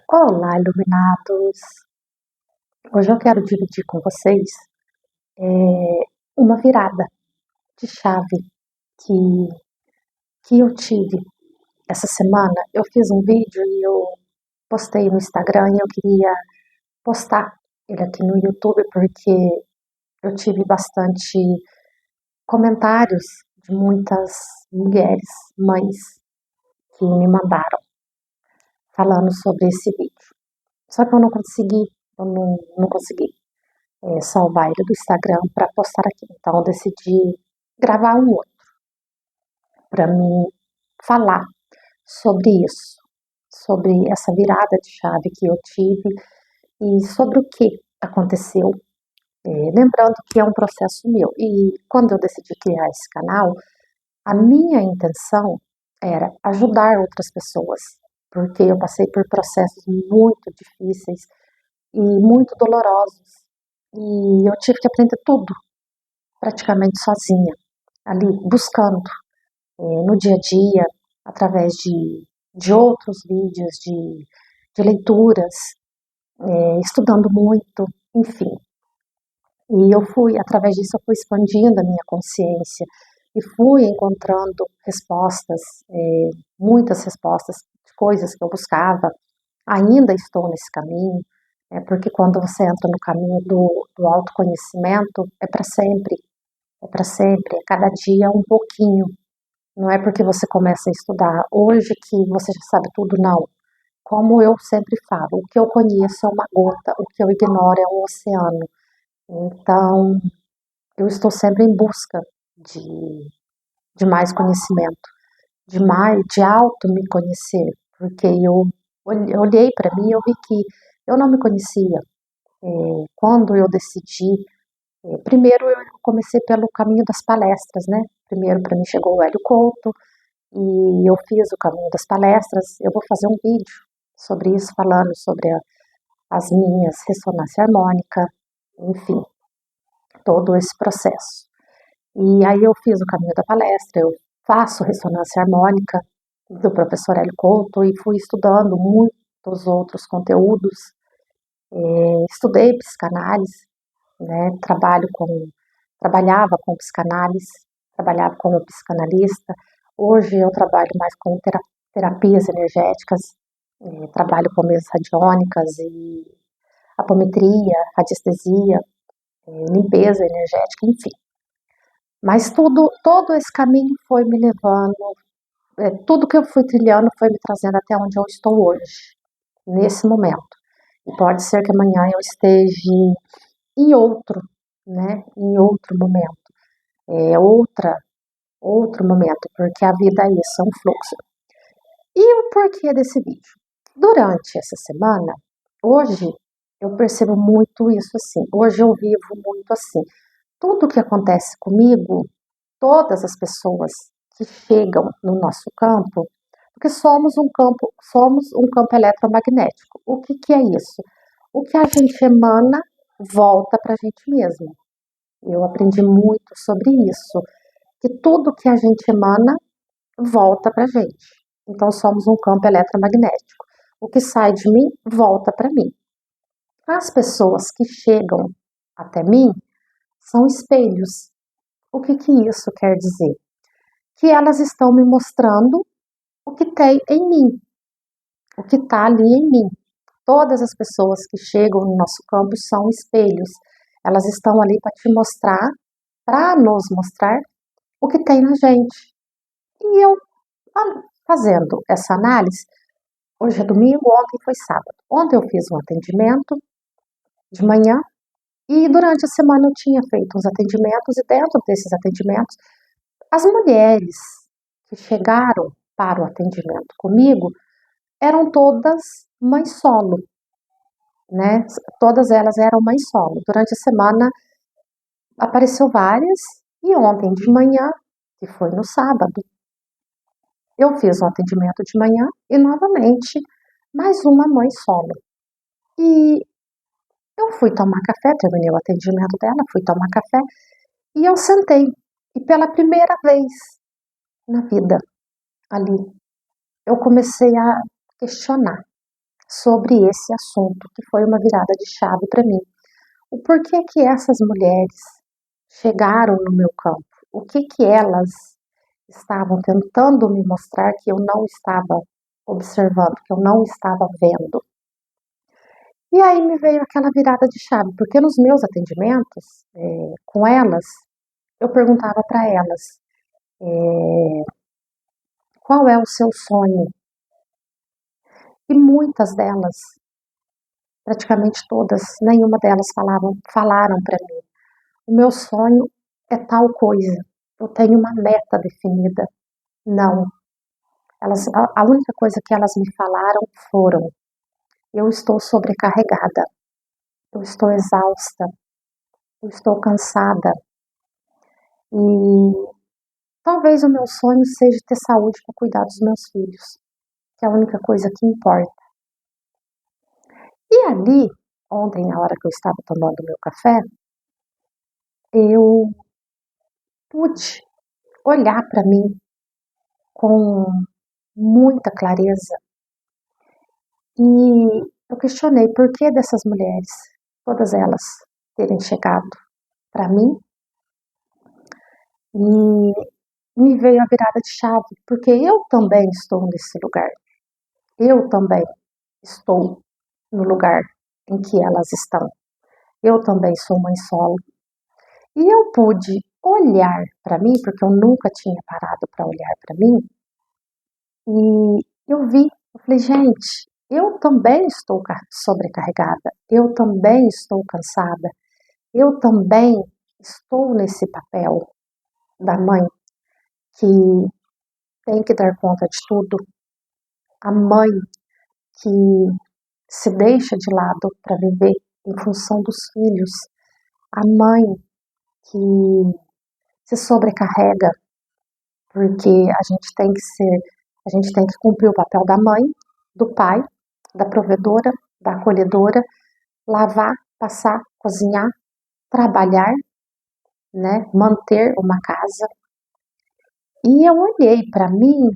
Olá, iluminados! Hoje eu quero dividir com vocês uma virada de chave que, que eu tive essa semana. Eu fiz um vídeo e eu postei no Instagram e eu queria postar ele aqui no YouTube porque eu tive bastante comentários de muitas mulheres, mães, que me mandaram falando sobre esse vídeo. Só que eu não consegui salvar ele do Instagram para postar aqui. Então eu decidi gravar um outro para mim falar sobre isso, sobre essa virada de chave que eu tive e sobre o que aconteceu. Lembrando que é um processo meu. E quando eu decidi criar esse canal, a minha intenção era ajudar outras pessoas, porque eu passei por processos muito difíceis e muito dolorosos. E eu tive que aprender tudo praticamente sozinha, ali buscando no dia a dia, através de outros vídeos, de leituras, estudando muito, enfim. E eu fui, através disso, eu fui expandindo a minha consciência e fui encontrando respostas, muitas respostas de coisas que eu buscava. Ainda estou nesse caminho, porque quando você entra no caminho do autoconhecimento, é para sempre, é cada dia um pouquinho. Não é porque você começa a estudar hoje que você já sabe tudo, não. Como eu sempre falo, o que eu conheço é uma gota, o que eu ignoro é um oceano. Então, eu estou sempre em busca de mais conhecimento, de auto me conhecer, porque eu olhei para mim e eu vi que eu não me conhecia. Quando eu decidi, primeiro eu comecei pelo caminho das palestras, né? Primeiro para mim chegou o Hélio Couto, e eu fiz o caminho das palestras. Eu vou fazer um vídeo sobre isso, falando sobre as minhas ressonância harmônica, enfim, todo esse processo. E aí eu fiz o caminho da palestra, eu faço ressonância harmônica do professor Hélio Couto e fui estudando muitos outros conteúdos. Estudei psicanálise, né? Trabalhava com psicanálise, trabalhava como psicanalista. Hoje eu trabalho mais com terapias energéticas, trabalho com mesas radiônicas e apometria, radiestesia, limpeza energética, enfim. Mas todo esse caminho foi me levando, tudo que eu fui trilhando foi me trazendo até onde eu estou hoje, nesse momento. E pode ser que amanhã eu esteja em outro, né? Em outro momento, outra outro momento, porque a vida é isso, é um fluxo. E o porquê desse vídeo? Durante essa semana, hoje eu percebo muito isso assim. Hoje eu vivo muito assim. Tudo que acontece comigo, todas as pessoas que chegam no nosso campo, porque somos um campo eletromagnético. O que, que é isso? O que a gente emana volta para a gente mesmo. Eu aprendi muito sobre isso, que tudo que a gente emana volta para a gente. Então, somos um campo eletromagnético. O que sai de mim, volta para mim. As pessoas que chegam até mim são espelhos. O que, que isso quer dizer? Que elas estão me mostrando o que tem em mim, o que está ali em mim. Todas as pessoas que chegam no nosso campo são espelhos. Elas estão ali para te mostrar, para nos mostrar o que tem na gente. E eu, fazendo essa análise, hoje é domingo, ontem foi sábado. Ontem eu fiz um atendimento de manhã e durante a semana eu tinha feito uns atendimentos e dentro desses atendimentos, as mulheres que chegaram para o atendimento comigo eram todas mães solo, né? Todas elas eram mães solo. Durante a semana apareceu várias e ontem de manhã, que foi no sábado, eu fiz um atendimento de manhã e novamente mais uma mãe solo. E eu fui tomar café, terminei o atendimento dela, fui tomar café e eu sentei. E pela primeira vez na vida ali, eu comecei a questionar. sobre esse assunto, que foi uma virada de chave para mim. O porquê que essas mulheres chegaram no meu campo? O que que elas estavam tentando me mostrar que eu não estava observando, que eu não estava vendo? E aí me veio aquela virada de chave, porque nos meus atendimentos com elas, eu perguntava para elas qual é o seu sonho? E muitas delas, praticamente todas, nenhuma delas falaram para mim: o meu sonho é tal coisa, eu tenho uma meta definida. Não, a única coisa que elas me falaram foram: eu estou sobrecarregada, eu estou exausta, eu estou cansada e talvez o meu sonho seja ter saúde para cuidar dos meus filhos, que é a única coisa que importa. E ali, ontem, na hora que eu estava tomando meu café, eu pude olhar para mim com muita clareza e eu questionei por que dessas mulheres, todas elas, terem chegado para mim e me veio a virada de chave, porque eu também estou nesse lugar. Eu também estou no lugar em que elas estão. Eu também sou mãe solo. E eu pude olhar para mim, porque eu nunca tinha parado para olhar para mim, e eu falei, gente, eu também estou sobrecarregada, eu também estou cansada, eu também estou nesse papel da mãe que tem que dar conta de tudo, a mãe que se deixa de lado para viver em função dos filhos, a mãe que se sobrecarrega porque a gente tem que cumprir o papel da mãe, do pai, da provedora, da acolhedora, lavar, passar, cozinhar, trabalhar, né, manter uma casa. E eu olhei para mim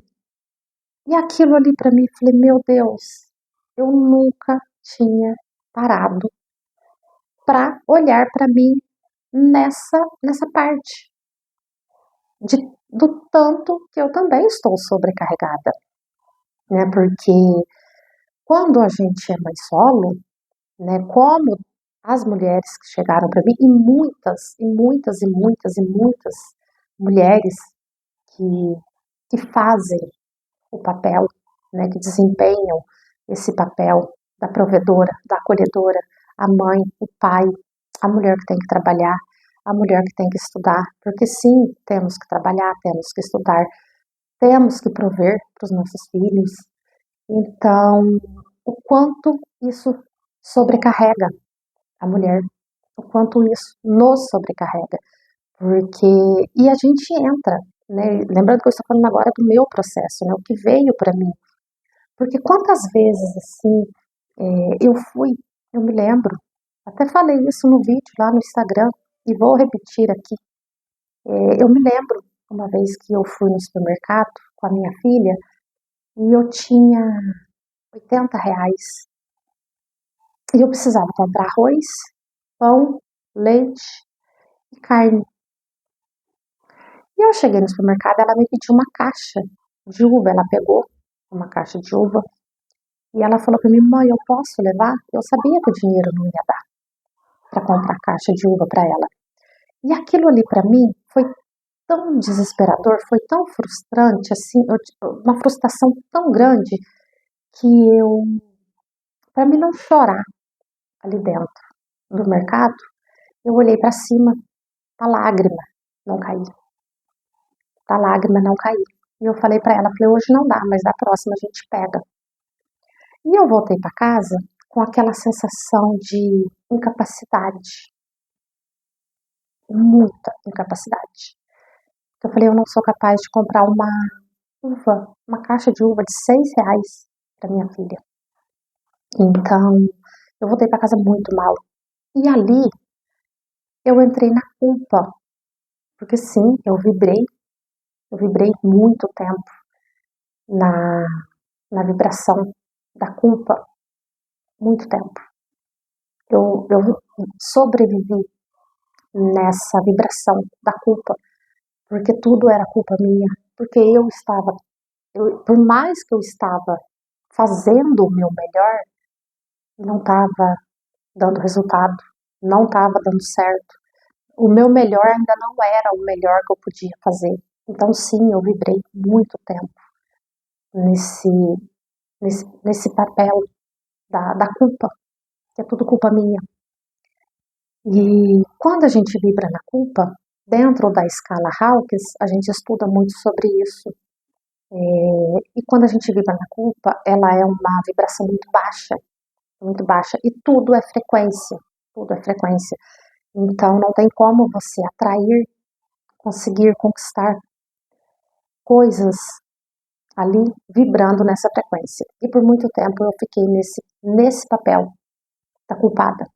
e aquilo ali para mim, falei, meu Deus, eu nunca tinha parado para olhar para mim nessa parte de, do tanto que eu também estou sobrecarregada, né? Porque quando a gente é mãe solo, né, como as mulheres que chegaram para mim, e muitas mulheres que, que fazem o papel, né, que desempenham esse papel da provedora, da acolhedora, a mãe, o pai, a mulher que tem que trabalhar, a mulher que tem que estudar, porque sim, temos que trabalhar, temos que estudar, temos que prover para os nossos filhos. Então, o quanto isso sobrecarrega a mulher, o quanto isso nos sobrecarrega, porque e a gente entra, né? Lembrando que eu estou falando agora do meu processo, né? O que veio para mim, porque quantas vezes assim eu me lembro, até falei isso no vídeo lá no Instagram e vou repetir aqui. Eu me lembro uma vez que eu fui no supermercado com a minha filha e eu tinha R$ 80 e eu precisava comprar arroz, pão, leite e carne. E eu cheguei no supermercado, ela me pediu uma caixa de uva, ela pegou uma caixa de uva e ela falou para mim, mãe, eu posso levar? Eu sabia que o dinheiro não ia dar para comprar a caixa de uva para ela. E aquilo ali para mim foi tão desesperador, foi tão frustrante, assim, uma frustração tão grande que para mim não chorar ali dentro do mercado, eu olhei para cima, a lágrima não caiu, a lágrima não caiu. E eu falei para ela, falei, hoje não dá, mas da próxima a gente pega. E eu voltei para casa com aquela sensação de incapacidade, muita incapacidade. Eu falei, eu não sou capaz de comprar uma caixa de uva de R$ 6 para minha filha. Então, eu voltei para casa muito mal. E ali eu entrei na culpa, porque sim, eu vibrei muito tempo na, na vibração da culpa, muito tempo. Eu sobrevivi nessa vibração da culpa, porque tudo era culpa minha, porque por mais que eu estava fazendo o meu melhor, não estava dando resultado, não estava dando certo. O meu melhor ainda não era o melhor que eu podia fazer. Então, sim, eu vibrei muito tempo nesse, nesse papel da culpa, que é tudo culpa minha. E quando a gente vibra na culpa, dentro da escala Hawkins, a gente estuda muito sobre isso. E quando a gente vibra na culpa, ela é uma vibração muito baixa, e tudo é frequência. Então não tem como você atrair, conseguir conquistar coisas ali vibrando nessa frequência. E por muito tempo eu fiquei nesse papel da culpada.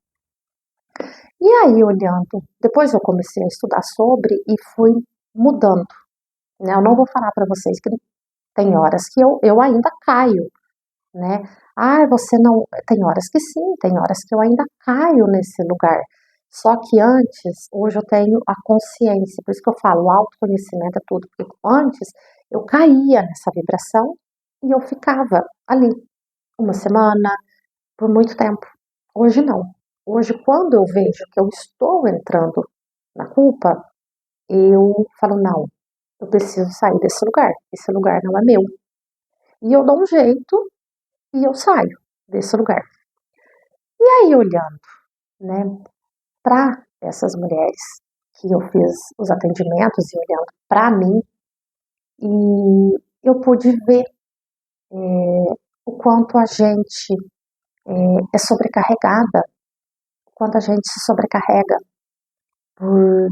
E aí, olhando, depois eu comecei a estudar sobre e fui mudando. Né? Eu não vou falar para vocês que tem horas que eu ainda caio, né? Ah, você não. Tem horas que sim, tem horas que eu ainda caio nesse lugar. Só que antes, hoje eu tenho a consciência, por isso que eu falo, o autoconhecimento é tudo, porque antes eu caía nessa vibração e eu ficava ali uma semana, por muito tempo. Hoje não. Hoje, quando eu vejo que eu estou entrando na culpa, eu falo, não, eu preciso sair desse lugar. Esse lugar não é meu. E eu dou um jeito e eu saio desse lugar. E aí, olhando, né, para essas mulheres que eu fiz os atendimentos e olhando para mim, e eu pude ver o quanto a gente é sobrecarregada, o quanto a gente se sobrecarrega por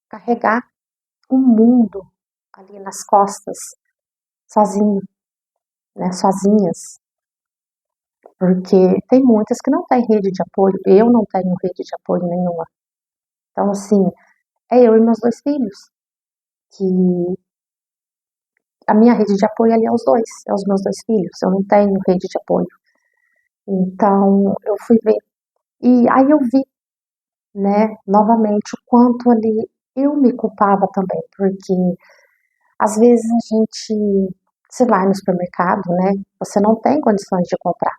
carregar um mundo ali nas costas, sozinho, né, sozinhas, porque tem muitas que não têm rede de apoio, eu não tenho rede de apoio nenhuma. Então, assim, é eu e meus 2 filhos, que a minha rede de apoio ali é os dois, é os meus 2 filhos, eu não tenho rede de apoio. Então, eu fui ver. E aí eu vi, né, novamente, o quanto ali eu me culpava também, porque às vezes a gente, você vai no supermercado, né, você não tem condições de comprar.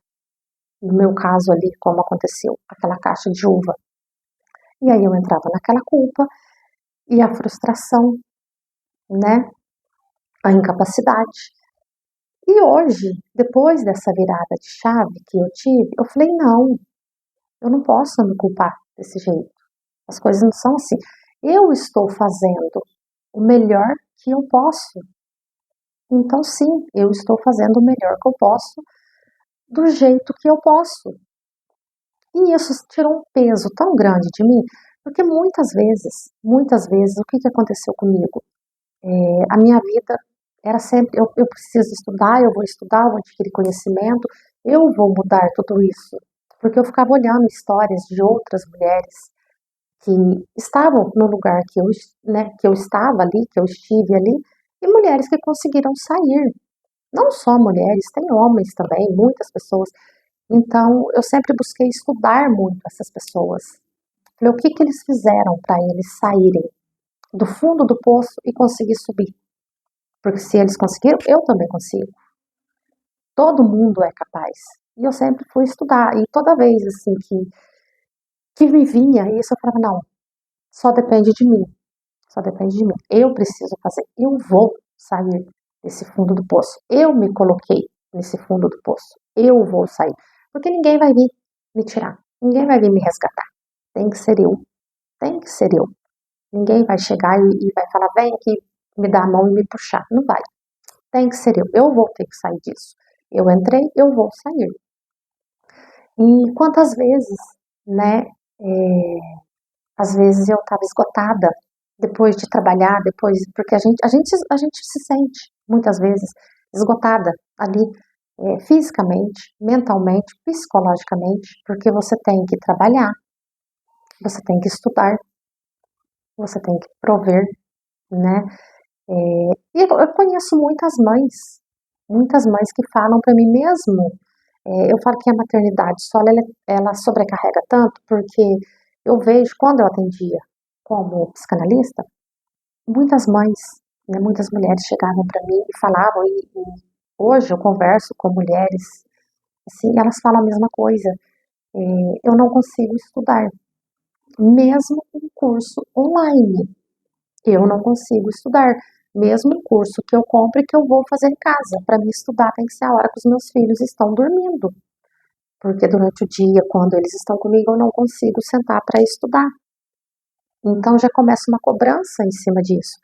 No meu caso ali, como aconteceu, aquela caixa de uva. E aí eu entrava naquela culpa e a frustração, né, a incapacidade. E hoje, depois dessa virada de chave que eu tive, eu falei, não, eu não posso me culpar desse jeito. As coisas não são assim. Eu estou fazendo o melhor que eu posso. Então, sim, eu estou fazendo o melhor que eu posso, do jeito que eu posso. E isso tirou um peso tão grande de mim, porque muitas vezes, o que aconteceu comigo? A minha vida era sempre, eu preciso estudar, eu vou adquirir conhecimento, eu vou mudar tudo isso. Porque eu ficava olhando histórias de outras mulheres que estavam no lugar que eu estava ali, que eu estive ali, e mulheres que conseguiram sair. Não só mulheres, tem homens também, muitas pessoas. Então, eu sempre busquei estudar muito essas pessoas. Falei, o que eles fizeram para eles saírem do fundo do poço e conseguir subir? Porque se eles conseguiram, eu também consigo. Todo mundo é capaz. E eu sempre fui estudar. E toda vez assim que me vinha isso, eu falava, não, só depende de mim. Só depende de mim. Eu preciso fazer. Eu vou sair desse fundo do poço. Eu me coloquei nesse fundo do poço. Eu vou sair. Porque ninguém vai vir me tirar. Ninguém vai vir me resgatar. Tem que ser eu. Tem que ser eu. Ninguém vai chegar e vai falar, vem aqui, me dar a mão e me puxar. Não vai. Tem que ser eu. Eu vou ter que sair disso. Eu entrei, eu vou sair. E quantas vezes, né? Às vezes eu estava esgotada depois de trabalhar, porque a gente se sente muitas vezes esgotada ali, fisicamente, mentalmente, psicologicamente, porque você tem que trabalhar, você tem que estudar, você tem que prover, né? E eu conheço muitas mães que falam para mim mesmo, Eu falo que a maternidade solo ela sobrecarrega tanto porque eu vejo quando eu atendia como psicanalista, muitas mães, né, muitas mulheres chegavam para mim e falavam, e hoje eu converso com mulheres, assim, elas falam a mesma coisa. Eu não consigo estudar, mesmo um curso online. Eu não consigo estudar, mesmo um curso que eu compro e que eu vou fazer em casa. Para mim estudar tem que ser a hora que os meus filhos estão dormindo, porque durante o dia, quando eles estão comigo, eu não consigo sentar para estudar. Então já começa uma cobrança em cima disso,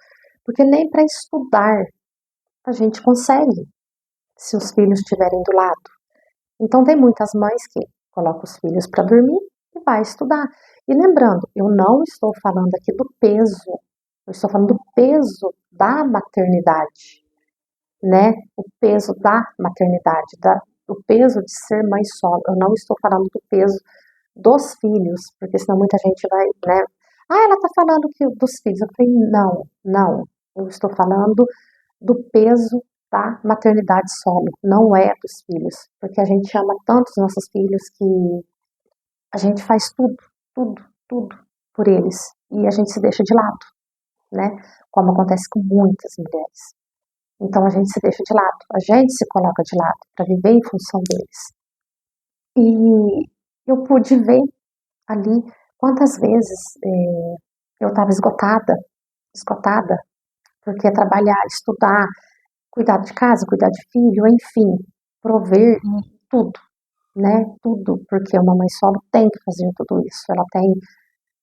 porque nem para estudar a gente consegue, se os filhos estiverem do lado. Então tem muitas mães que colocam os filhos para dormir e vai estudar. E lembrando, eu não estou falando aqui do peso, eu estou falando do peso da maternidade, né? O peso da maternidade, o peso de ser mãe solo. Eu não estou falando do peso dos filhos, porque senão muita gente vai, né? Ah, ela está falando que dos filhos. Eu falei, não, não. Eu estou falando do peso da maternidade solo, não é dos filhos, porque a gente ama tanto os nossos filhos que a gente faz tudo, tudo, tudo por eles e a gente se deixa de lado, né? Como acontece com muitas mulheres. Então a gente se deixa de lado, a gente se coloca de lado para viver em função deles. E eu pude ver ali quantas vezes eu estava esgotada, esgotada, porque trabalhar, estudar, cuidar de casa, cuidar de filho, enfim, prover tudo, né? Tudo, porque uma mãe solo tem que fazer tudo isso. Ela tem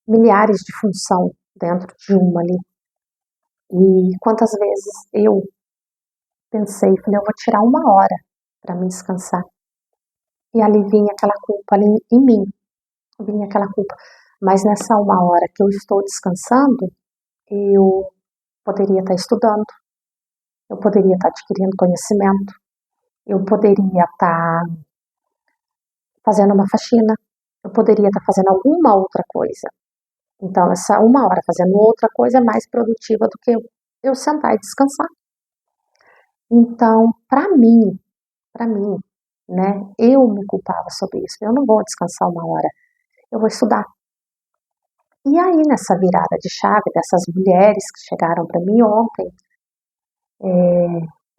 milhares de função dentro de uma ali. E quantas vezes eu pensei, falei, eu vou tirar uma hora para me descansar. E ali vinha aquela culpa ali em mim, vinha aquela culpa. Mas nessa uma hora que eu estou descansando, eu poderia estar estudando, eu poderia estar adquirindo conhecimento, eu poderia estar fazendo uma faxina, eu poderia estar fazendo alguma outra coisa. Então, essa uma hora fazendo outra coisa é mais produtiva do que eu sentar e descansar. Então, para mim, né, eu me culpava sobre isso. Eu não vou descansar uma hora, eu vou estudar. E aí, nessa virada de chave dessas mulheres que chegaram para mim ontem,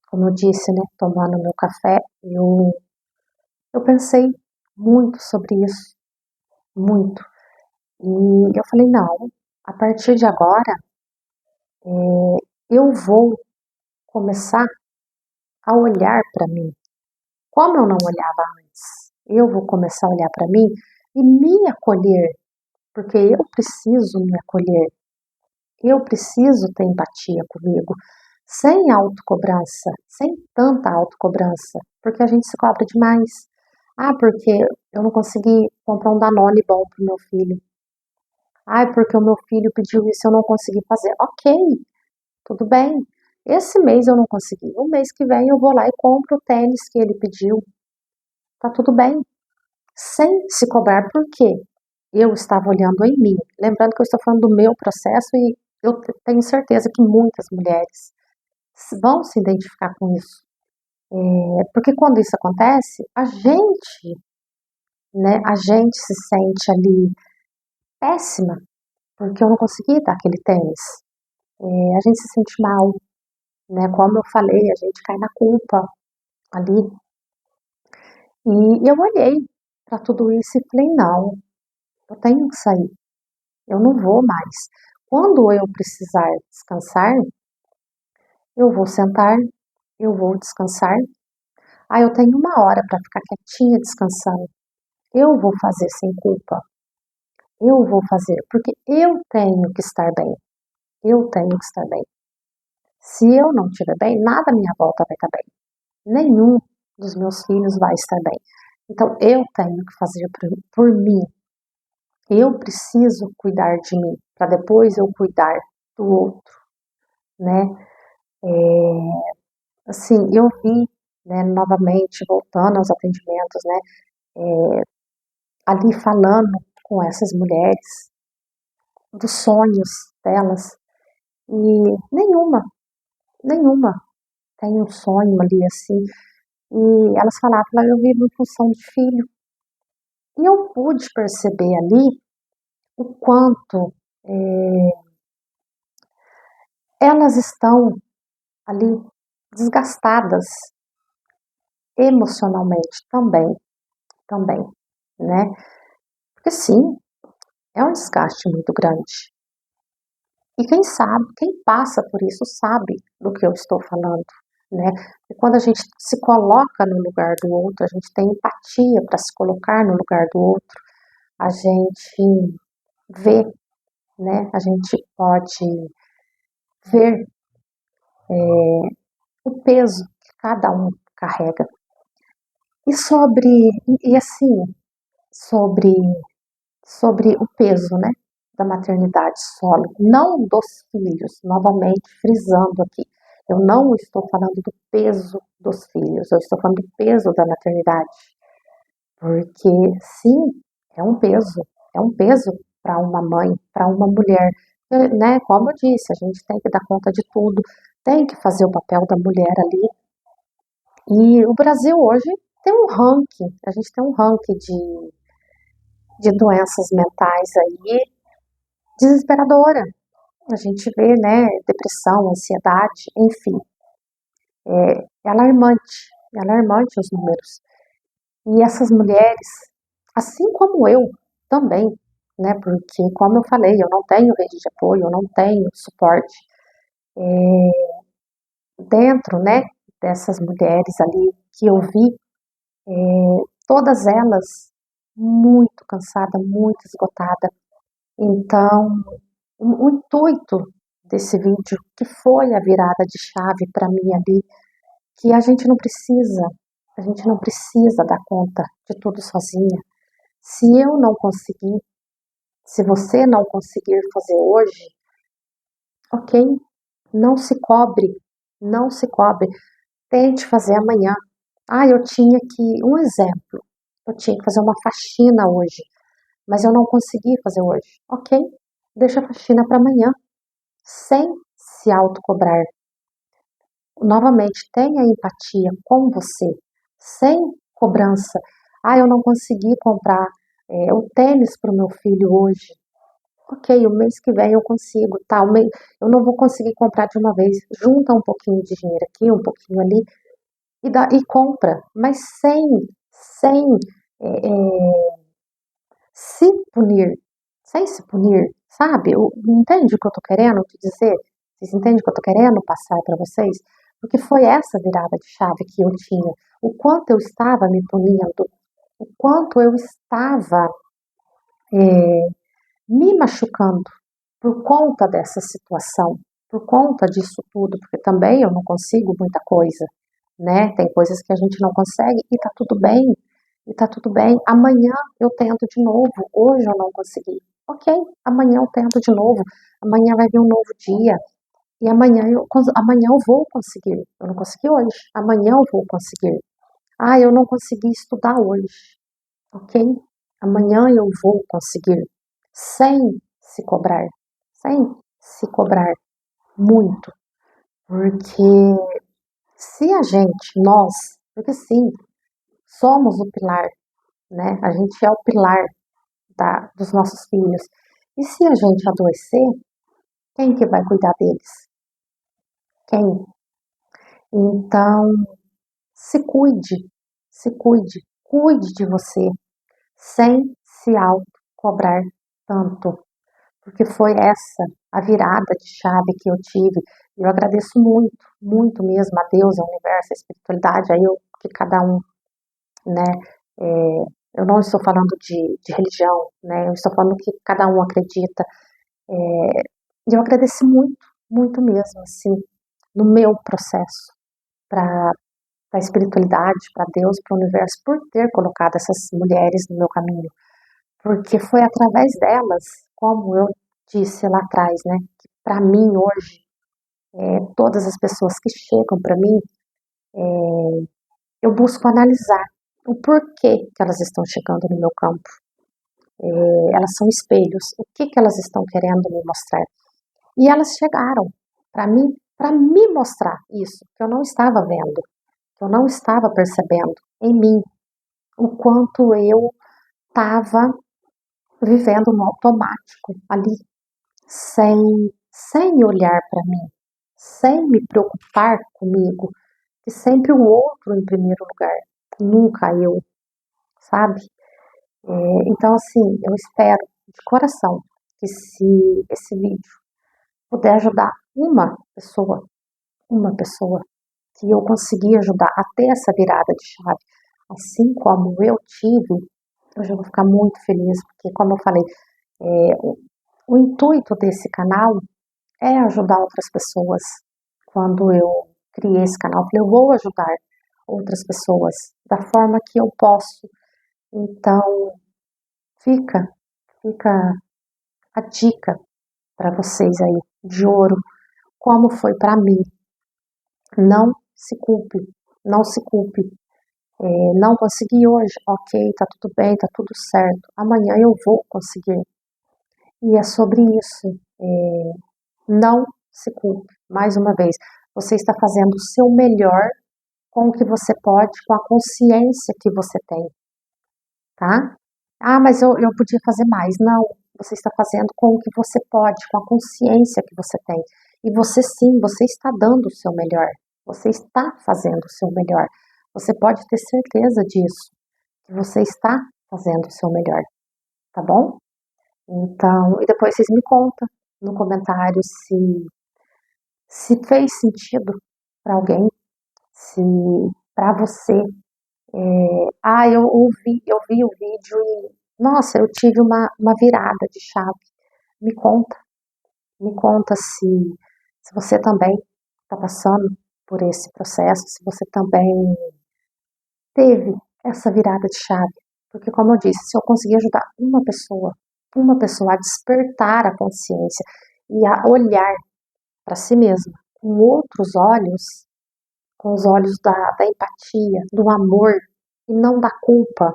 como eu disse, né, tomando meu café, eu pensei muito sobre isso, muito. E eu falei, não, a partir de agora, eu vou começar a olhar para mim. Como eu não olhava antes, eu vou começar a olhar para mim e me acolher, porque eu preciso me acolher, eu preciso ter empatia comigo, sem autocobrança, sem tanta autocobrança, porque a gente se cobra demais. Ah, porque eu não consegui comprar um Danone bom pro meu filho. Ah, porque o meu filho pediu isso e eu não consegui fazer. Ok, tudo bem. Esse mês eu não consegui. O mês que vem eu vou lá e compro o tênis que ele pediu. Tá tudo bem. Sem se cobrar, porque eu estava olhando em mim. Lembrando que eu estou falando do meu processo e eu tenho certeza que muitas mulheres vão se identificar com isso. Porque quando isso acontece, a gente, né, a gente se sente ali péssima, porque eu não consegui dar aquele tênis. A gente se sente mal, né? Como eu falei, a gente cai na culpa ali. E eu olhei para tudo isso e falei, não, eu tenho que sair, eu não vou mais. Quando eu precisar descansar, eu vou sentar, eu vou descansar. Ah, eu tenho uma hora para ficar quietinha descansando. Eu vou fazer sem culpa. Eu vou fazer, porque eu tenho que estar bem. Eu tenho que estar bem. Se eu não estiver bem, nada à minha volta vai estar bem. Nenhum dos meus filhos vai estar bem. Então eu tenho que fazer por mim. Eu preciso cuidar de mim, para depois eu cuidar do outro, né? Assim, eu vi, né, novamente, voltando aos atendimentos, né, ali falando com essas mulheres, dos sonhos delas, e nenhuma tem um sonho ali assim. E elas falavam, eu vivo em função de filho. E eu pude perceber ali o quanto elas estão ali desgastadas emocionalmente também, né? Porque sim, é um desgaste muito grande. E quem sabe, quem passa por isso sabe do que eu estou falando, né? E quando a gente se coloca no lugar do outro, a gente tem empatia para se colocar no lugar do outro, a gente vê, né? A gente pode ver o peso que cada um carrega. E assim, sobre, sobre o peso, né? Da maternidade solo, não dos filhos, novamente frisando aqui, eu não estou falando do peso dos filhos, eu estou falando do peso da maternidade, porque sim, é um peso para uma mãe, para uma mulher, né? Como eu disse, a gente tem que dar conta de tudo, tem que fazer o papel da mulher ali. E o Brasil hoje tem um ranking, a gente tem um ranking de doenças mentais aí desesperadora. A gente vê, né, depressão, ansiedade, enfim, é alarmante os números. E essas mulheres, assim como eu também, né, porque como eu falei, eu não tenho rede de apoio, eu não tenho suporte dentro, né, dessas mulheres ali que eu vi, todas elas muito cansada, muito esgotada. Então, o intuito desse vídeo, que foi a virada de chave para mim ali, que a gente não precisa dar conta de tudo sozinha. Se eu não conseguir, se você não conseguir fazer hoje, ok, não se cobre, não se cobre, tente fazer amanhã. Eu tinha que, um exemplo, eu tinha que fazer uma faxina hoje, mas eu não consegui fazer hoje. Ok, deixa a faxina para amanhã, sem se autocobrar. Novamente, tenha empatia com você, sem cobrança. Eu não consegui comprar o tênis para o meu filho hoje. Ok, o mês que vem eu consigo, tá? Eu não vou conseguir comprar de uma vez. Junta um pouquinho de dinheiro aqui, um pouquinho ali e compra, mas sem é, é, se punir, sem se punir, sabe? Entende o que eu tô querendo te dizer? Vocês entendem o que eu tô querendo passar para vocês? Porque foi essa virada de chave que eu tinha. O quanto eu estava me punindo, o quanto eu estava me machucando por conta dessa situação, por conta disso tudo, porque também eu não consigo muita coisa, né? Tem coisas que a gente não consegue e tá tudo bem. E tá tudo bem. Amanhã eu tento de novo. Hoje eu não consegui. Ok, amanhã eu tento de novo. Amanhã vai vir um novo dia. E amanhã eu vou conseguir. Eu não consegui hoje. Amanhã eu vou conseguir. Eu não consegui estudar hoje. Ok? Amanhã eu vou conseguir. Sem se cobrar. Sem se cobrar muito. Porque se a gente, nós, porque sim, somos o pilar, né? A gente é o pilar dos nossos filhos. E se a gente adoecer, quem que vai cuidar deles? Quem? Então, se cuide, cuide de você, sem se auto-cobrar tanto, porque foi essa a virada de chave que eu tive. E eu agradeço muito, muito mesmo a Deus, ao universo, a espiritualidade, aí eu, que cada um, né? É, eu não estou falando de religião, né? Eu estou falando que cada um acredita. E eu agradeci muito, muito mesmo, assim, no meu processo, para a espiritualidade, para Deus, para o universo, por ter colocado essas mulheres no meu caminho. Porque foi através delas, como eu disse lá atrás, né? Que para mim hoje, todas as pessoas que chegam para mim, eu busco analisar o porquê que elas estão chegando no meu campo. Elas são espelhos. O que que elas estão querendo me mostrar? E elas chegaram para mim, para me mostrar isso que eu não estava vendo. que eu não estava percebendo em mim o quanto eu estava vivendo no automático ali, sem, sem olhar para mim, sem me preocupar comigo, e sempre o outro em primeiro lugar, nunca eu, sabe? Então, assim, eu espero de coração que se esse vídeo puder ajudar uma pessoa, que eu consegui ajudar a ter essa virada de chave, assim como eu tive, eu já vou ficar muito feliz, porque, como eu falei, o intuito desse canal é ajudar outras pessoas. Quando eu criei esse canal, eu falei, eu vou ajudar outras pessoas da forma que eu posso. Então, fica, fica a dica para vocês aí, de ouro, como foi para mim. Não se culpe, não se culpe. Não consegui hoje, ok, tá tudo bem, tá tudo certo. Amanhã eu vou conseguir. E é sobre isso. Não se culpe. Mais uma vez, você está fazendo o seu melhor com o que você pode, com a consciência que você tem, tá? Ah, mas eu podia fazer mais. Não, você está fazendo com o que você pode, com a consciência que você tem. E você sim, você está dando o seu melhor. Você está fazendo o seu melhor. Você pode ter certeza disso, que você está fazendo o seu melhor, tá bom? Então, e depois vocês me contam no comentário se fez sentido para alguém, se para você. Eu vi o vídeo e, nossa, eu tive uma virada de chave. Me conta, me conta se você também está passando por esse processo, se você também teve essa virada de chave. Porque, como eu disse, se eu conseguir ajudar uma pessoa a despertar a consciência e a olhar para si mesma com outros olhos, com os olhos da empatia, do amor, e não da culpa,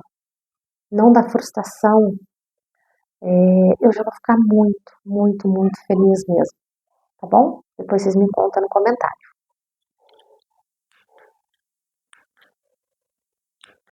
não da frustração, eu já vou ficar muito, muito, muito feliz mesmo, tá bom? Depois vocês me contam no comentário.